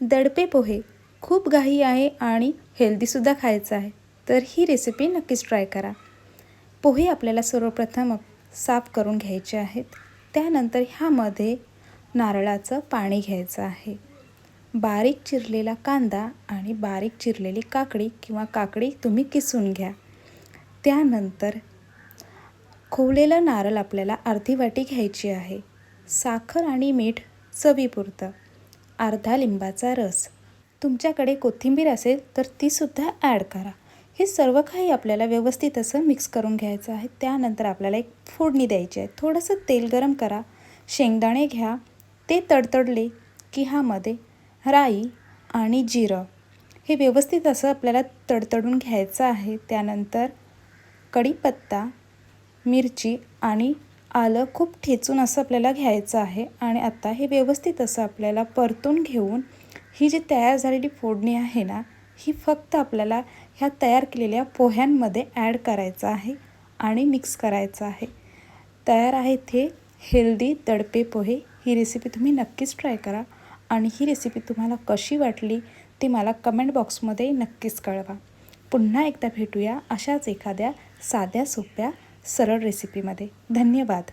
दडपे पोहे खूप घाई आहे आणि हेल्दीसुद्धा खायचं आहे, तर ही रेसिपी नक्कीच ट्राय करा. पोहे आपल्याला सर्वप्रथम साफ करून घ्यायचे आहेत. त्यानंतर ह्यामध्ये नारळाचं पाणी घ्यायचं आहे. बारीक चिरलेला कांदा आणि बारीक चिरलेली काकडी किंवा काकडी तुम्ही किसून घ्या. त्यानंतर खोवलेलं नारळ आपल्याला अर्धी वाटी घ्यायची आहे. साखर आणि मीठ चवीपुरतं. अर्धा लिंबाचा रस. तुमच्याकडे कोथिंबीर असेल तर तीसुद्धा ॲड करा. हे सर्व काही आपल्याला व्यवस्थित असं मिक्स करून घ्यायचं आहे. त्यानंतर आपल्याला एक फोडणी द्यायची आहे. थोडंसं तेल गरम करा, शेंगदाणे घ्या, ते तडतडले की ह्यामध्ये राई आणि जिरं हे व्यवस्थित असं आपल्याला तडतडून घ्यायचं आहे. त्यानंतर कढीपत्ता, मिरची आणि आलं खूप ठेचून असं आपल्याला घ्यायचं आहे. आणि आता हे व्यवस्थित असं आपल्याला परतून घेऊन ही जी तयार झालेली फोडणी आहे ना, ही फक्त आपल्याला ह्या तयार केलेल्या पोह्यांमध्ये ॲड करायचं आहे आणि मिक्स करायचं आहे. तयार आहेत हे हेल्दी दडपे पोहे. ही रेसिपी तुम्ही नक्कीच ट्राय करा आणि ही रेसिपी तुम्हाला कशी वाटली ते मला कमेंट बॉक्समध्ये नक्कीच कळवा. पुन्हा एकदा भेटूया अशाच एखाद्या साध्या सोप्या सरळ रेसिपीमध्ये. धन्यवाद.